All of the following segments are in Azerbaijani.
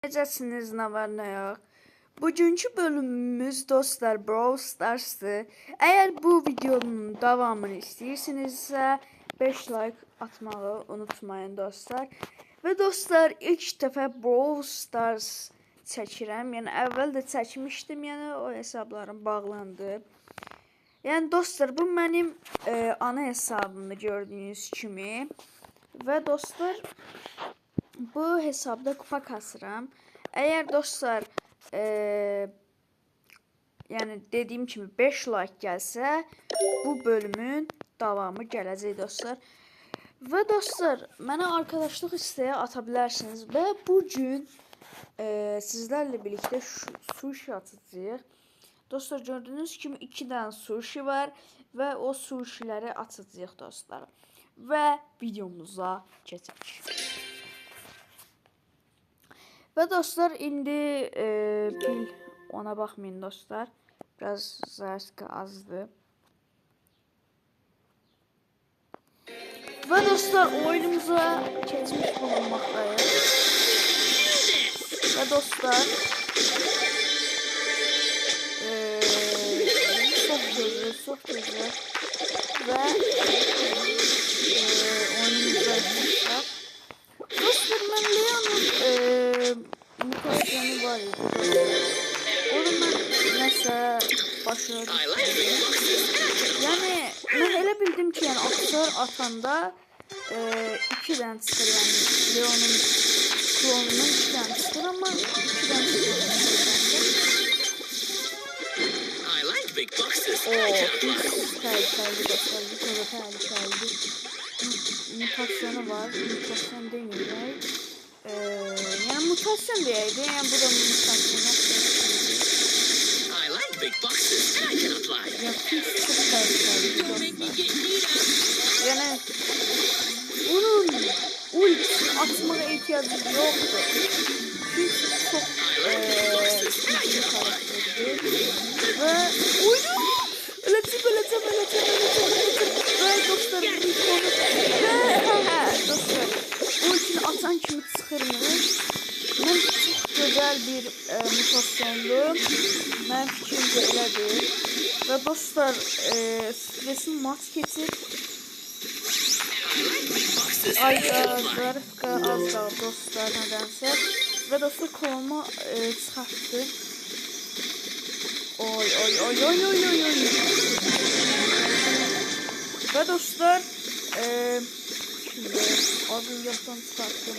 Necəsiniz, nə var, nə yox? Bugünkü bölümümüz dostlar Brawl Stars'dır. Əgər bu videonun davamını istəyirsinizsə 5 like atmağı unutmayın dostlar. Və dostlar ilk dəfə Brawl Stars çəkirəm. Yəni əvvəl də çəkmişdim, yəni o hesablarım bağlandı. Yəni dostlar bu mənim ana hesabımdır gördüyünüz kimi. Və dostlar bu hesabda kupa kasıram. Eğer dostlar yani dediğim kimi 5 like gelse bu bölümün davamı gələcək dostlar. Və dostlar mənə arkadaşlıq isteği atabilirsiniz və bugün sizlerle birlikte sushi atacağıq. Dostlar gördüğünüz kimi 2 tane sushi var və o sushiləri atacağıq dostlar. Və videomuza keçək. Ve dostlar indi pil ona bakmayın dostlar. Biraz zarska azdı. Ve dostlar oyunumuza geçmiş bulunmaktayız. Ve dostlar çok güzel ve oyunumuza geçmişler. Dostlar ben Leon'un mutasyonu var idi. Onu ben mesela başına düşürdüm. Yani ben elə bildim ki yani aktör atanda 2 tane çıxır yani Leon'un klonunun 2 tane çıxır ama 2 tane çıxır. Tehlikeli dostlar, bir kere tehlikeli. Mutasyonu var, mutasyon demeyeyim. Yani mutasyon diyeydi, yani bu da mutasyon. Ya pis çok tehlikeli dostlar. Yani bunun ulti atmaya ihtiyacı yoktu. Çünkü çok güçlü karakterdi. Ve öleceğim. Ve dostlar bir konu. Ve dostlar ultini atan kimi çıxırmış. Mən çox gözəl bir mutasyondu. Mənim fikrimcə elədir. Və dostlar stresin mat keçir. Ayda zarfqa az qaldı dostlar nədənsə. Və dostlar kolumu çıxartdı. Oy. Ve dostlar şimdi adını yaptan çıkarttım.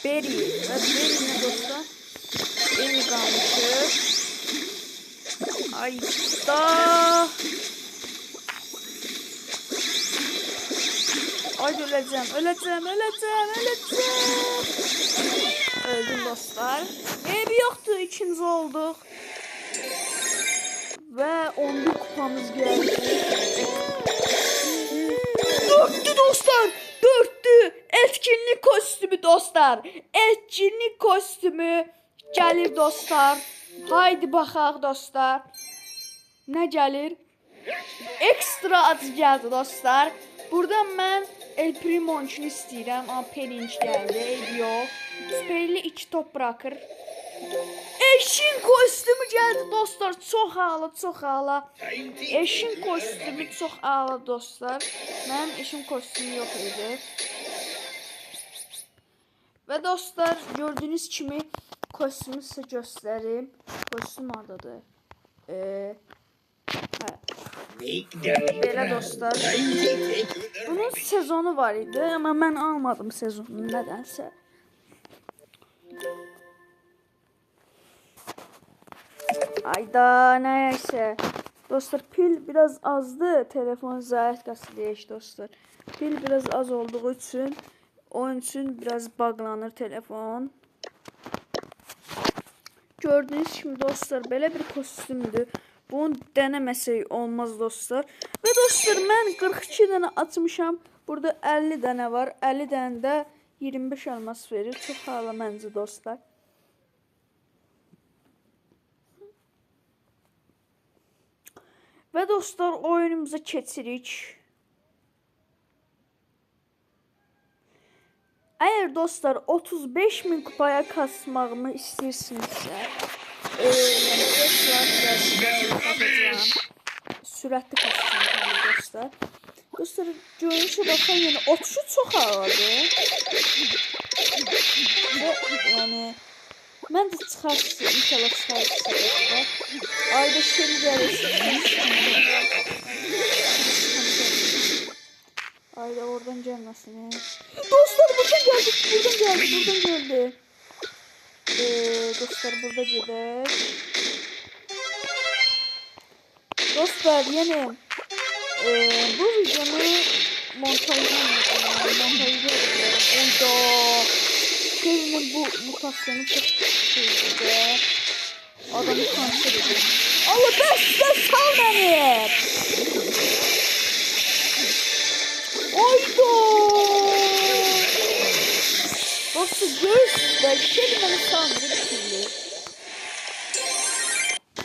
Berry ve Berry ne dostlar? Berry kalmışı. Ayda. Ay öleceğim. Öldüm dostlar. Bir yoktu, ikinci olduk. Ve 11 kupamız geldi. 4'tü dostlar. 4'tü. Etkinlik kostümü dostlar. Etkinlik kostümü gelir dostlar. Haydi baxaq dostlar. Ne gelir? Ekstra adı geldi dostlar. Buradan mən El Primo'nun istəyirəm. Penny geldi. Yok. Süperli 2 top bırakır. Eşin kostümü geldi dostlar. Çok ağla. Eşin kostümü çok ağla dostlar. Benim eşin kostümü yok idi. Ve dostlar gördüğünüz kimi kostümü size göstereyim. Kostüm oradadır. Belə dostlar. Bunun sezonu var idi ama ben almadım sezonunu nedense. Ayda neyse. Dostlar pil biraz azdı. Telefon zayıf kasılıyor dostlar. Pil biraz az olduğu için onun için biraz bağlanır telefon. Gördüğünüz gibi dostlar belə bir kostümdür. Bunu deneməsək olmaz dostlar. Ve dostlar mən 42 tane atmışam. Burada 50 tane var. 50 tane de 25 elmas verir. Çok hala məncə dostlar. Ve dostlar oyunumuza keçirik. Eğer dostlar 35.000 kupaya kasmağımı istəyirsinizsə, yəni 5 saat içərisində kasacağım. Sürətli kasacağım dostlar. Dostlar görünüşə baxın, yəni otuzu çox ağırdır. Və yəni məncə çıxarsın, inşallah çıxarsın dostlar. Ayda şeri gəlirsin. Ayda oradan gelmesin. Dostlar buradan geldi. Dostlar burada gidelim. Dostlar yine bu videomu montajlayacağım. Oyda Kevin'in bu mutasyonu çok şeydi. Adamı kanser ediyor. Allah ben sal beni. Oydo! Dostlar göğüsler kelimeni sanırım şimdi.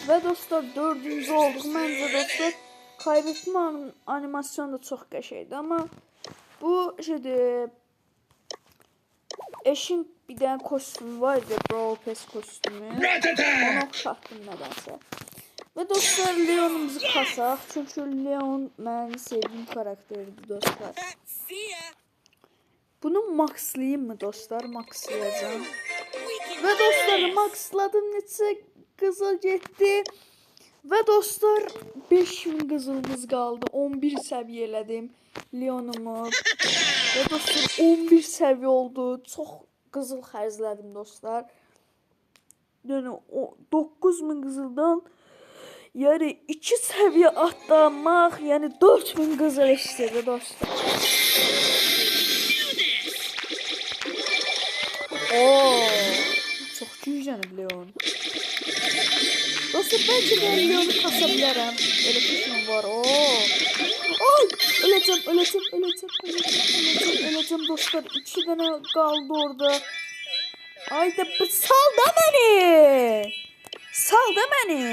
Ve dostlar 4. olduk. Bence dostlar kaybetme animasyonu da çok qəşəngdir ama bu şeyde eşin bir tane kostümü vardı, Brawl Pass kostümü. Onu oxşatdım nedense. Ve dostlar Leon'umuzu kasaq. Çünkü Leon benim sevdiğim karakterdi dostlar. Bunu maxlayayım mı dostlar? Maxlayacağım. Ve dostlar maxladım. Neçə qızıl getdi. Ve dostlar 5000 qızılımız kaldı. 11 səviyyələdim Leon'umu. Ve dostlar 11 səviyyə oldu. Çox qızıl xərclədim dostlar. Yəni 9000 qızıldan yani 2 seviye atlamak yani 4000 qızıl istedi dostlar. Oo, çok güçlənib Leon. Dostlar belki ben Leon'u kasa bilərəm. Elə fikrim var. Oo. Ay, öləcəm dostlar. 2 dənə qaldı orada. Ay da sal da məni. Sal da məni.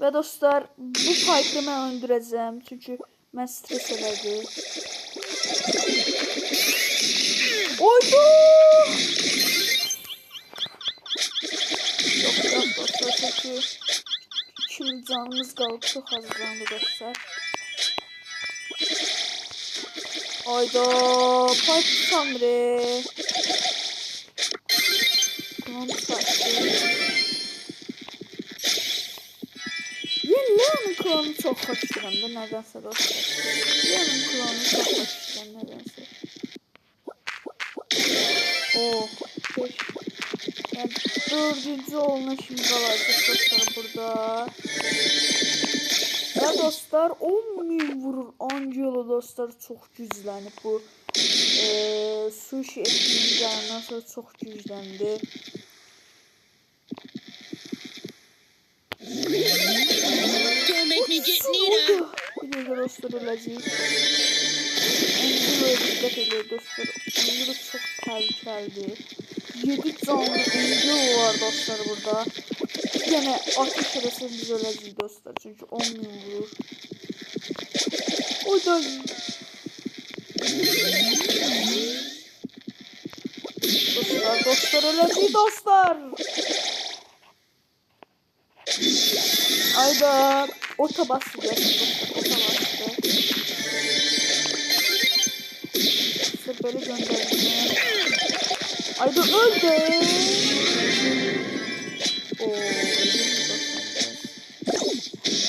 Ve dostlar bu fight'ı ben öldüreceğim çünkü ben stres elədim. Oydu! Yok dostlar çünkü şimdi canımız kaldı, çok az canlı dostlar. Ayda fight Samre. Tamam Leon'un klonu çok hoşlandım da nedense dostlar. Leon'un klonu çok hoşlandım nedense. Oh, 5. Yani 4. olma şimdi kalacak dostlar burada. Ve dostlar 10.000 vurur Angelo dostlar çok güçlənib bu. Sushi etinin yanından sonra çok güçləndi. Bir de dostlar olacak. Angelo'ya dikkat ediyor dostlar. Angelo çok tehlikeli. 7 canlı Angelo var dostlar burada. Yine ateş arası biz olacağız dostlar. Çünkü 10.000 vurur. O da dostlar olacağız dostlar. Ayda ota bastı dostlar. Ota bastı. İşte böyle gönderdim. Ayda öldü. Oo, öldü mü dostlar?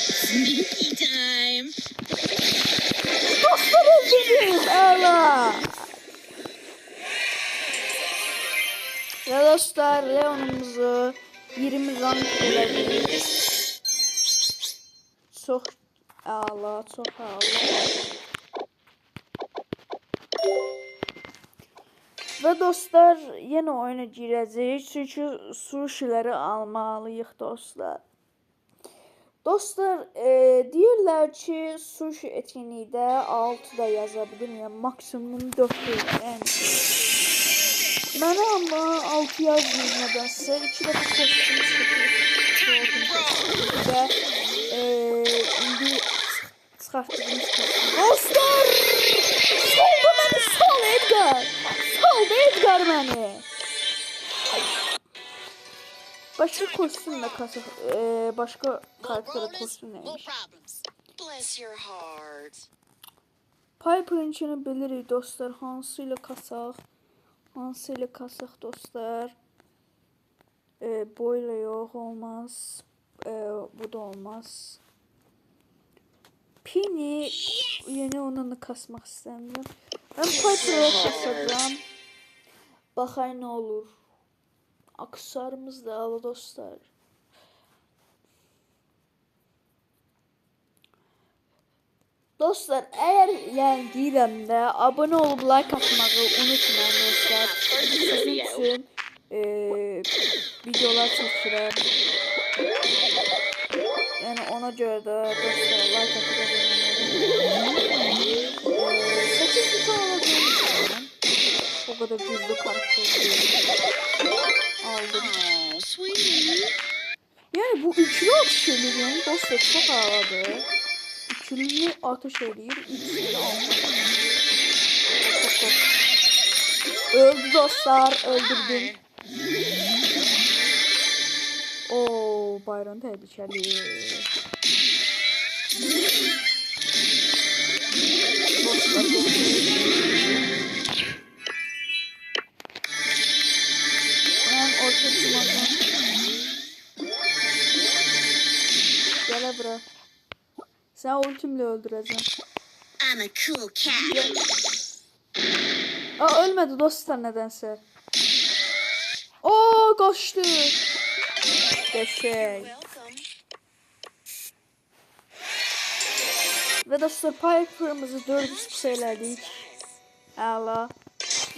Sneaky time. Dostlar öldürdüm. Allah. Ya dostlar Leon'umuzu 20 rank elədik. Çok Allah, çok Allah. Ve dostlar yine oyuna gireceğiz çünkü sushi'leri almalıyıq dostlar. Dostlar deyirlər ki sushi etkinlikdə 6 da yazabilirim yani maksimum 4 yani. Mənə ama 6 yazmıyor nedense 2 dəfə kostüm çıxdı ve çıxartdığımız dostlar. Saldı məni, sal Edgar. Saldı Edgar məni. Başka kostümle kasıp başka karaktera kostüm neymiş? Piper'ın içini bilirik dostlar. Hansıyla kasaq? Hansıyla kasaq dostlar? Boyla yok olmaz. Bu da olmaz. Penny yeni onunla kasmak istemiyorum. Ben Piper'ı kasacağım. Bakay ne olur. Aksesuarımız da al dostlar. Dostlar eğer yani deyirəm də abone olup like atmağı unutmayın dostlar. Sizin için videolar çəkirəm. Yani ona göre de dostlar like atıp abone olun. 8 bir tane alacağım. O kadar güçlü karakter aldım. Yani bu üçlü atış ediyorum dostlar çok ağladı. Üçlü atış ediyor. Üçlü aldım. Öldü dostlar, öldürdüm. Oo, Bayram tehlikeli. Dostlar ben orta çıkmadan. Gel bura. Sen ultimle öldüreceğim. I'm a cool cat. Aa ölmedi dostlar nedense. Oo kaçtı. Geçey. Ve dostlar Piper'ımızı 400 şeylerdik. Əla.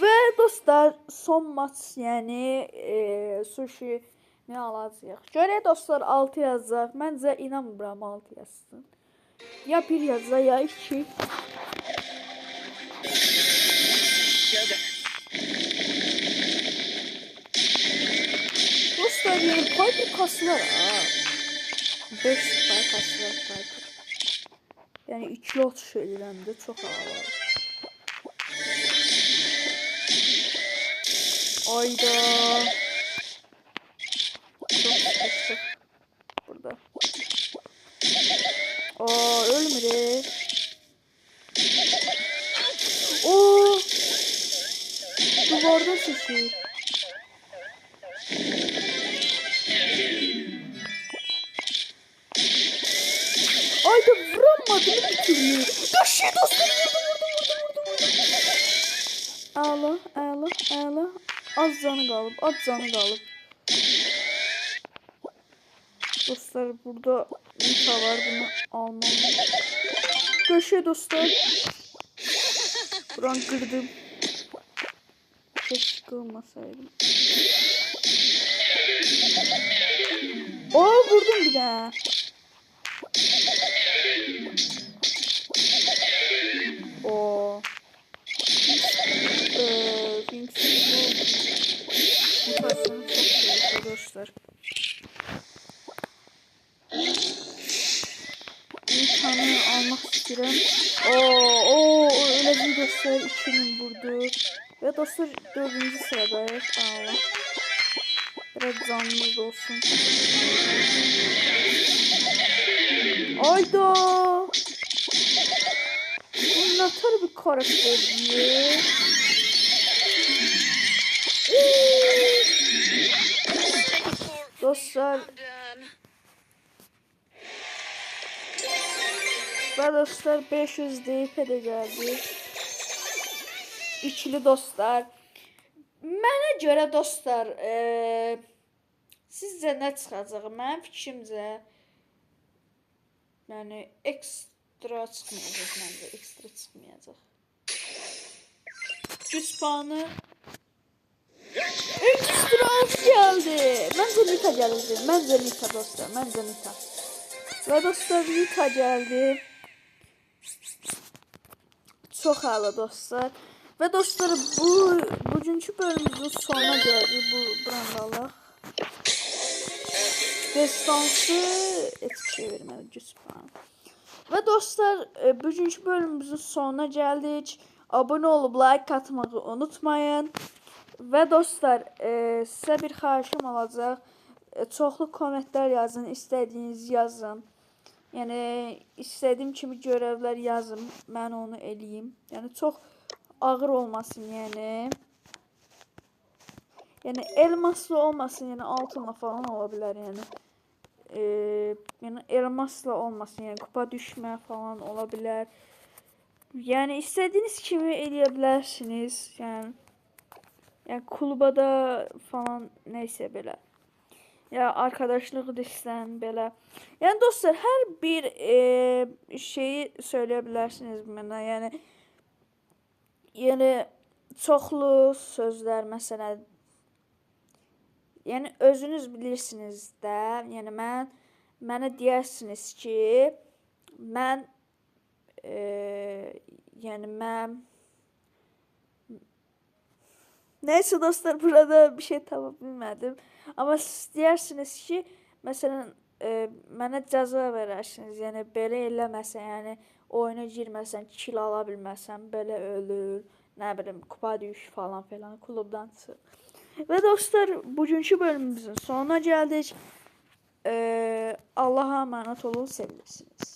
Ve dostlar son maç yani sushi ne alacağıq? Görək dostlar 6 yazacaq. Məncə inanmıram 6 yazsın. Ya 1 yazacaq ya 2. Dostlar yani Piper kaslar ha. 5 Piper kaslar Piper. Yani 2 lot şeylerəm də çox ağır. Ayda. Çok sıkıştık burada. Aa ölmedi. Oo. Duvarda sıçıyor. Ayda vuramadım bir türlü. Taşı dostum vurdu. Ağla. Az canı qalıb. Dostlar burada Nita var, bunu almam. Köşe dostlar. Buran kırdım. Keşke kırmasaydım. Oo vurdum bir daha. Oo. Kings'in bu mutasını çok seviyor dostlar. Bir tane almak istiyorum. Oo öyle bir dostlar 2000 vurdu. Ve dostlar 4. sıradayız. Allah. Biraz canımız olsun. Ayda. Bu natar bir karakter diye. Dostlar. Ve dostlar 500 deyip edəcəkdi. İkili dostlar. Mənə görə dostlar, sizcə nə çıxacaq? Mənim fikrimcə yəni ekstra çıxmayacaq məncə, ekstra çıxmayacaq. Güc puanı ekstra az gəldi. Məncə Nita gələcək. Məncə Nita dostlar, məncə Nita. Və dostlar Nita gəldi. Çox əla dostlar. Ve dostlar bugünkü bölümümüzün sonuna geldik. Bu brandalar. Destansı etki şey vermeli. 100 puan. Ve dostlar, bugünkü bölümümüzün sonuna geldik. Abone olup like atmayı unutmayın. Ve dostlar, size bir xahişim olacaq. Çoxlu kommentlər yazın, istədiyiniz yazın. Yəni istədiyim kimi görevlər yazın, mən onu eləyim. Yəni çox ağır olmasın, yəni. Yəni elmasla olmasın, yəni altınla falan ola bilər, yəni. Yəni elmasla olmasın, yəni kupa düşmə falan ola bilər. Yəni istədiyiniz kimi eləyə bilərsiniz. Yəni klubada falan nəysə belə. Ya arkadaşlığı desən belə. Yəni dostlar, hər bir şeyi söyləyə bilərsiniz mənə. Yəni çoxlu sözlər məsələn. Yəni özünüz bilirsiniz də. Yəni mənə deyərsiniz ki, mən yəni mən neyse dostlar, burada bir şey tapa bilmədim. Amma siz deyirsiniz ki, məsələn, mənə cəza verərsiniz. Yəni belə eləməsən, yəni oyuna girməsən, kill ala bilməsən, belə ölür, nə bilim, kupa düş falan filan, klubdan çıx. Və dostlar, bugünkü bölümümüzün sonuna gəldik. Allah'a emanet olun, sevilirsiniz.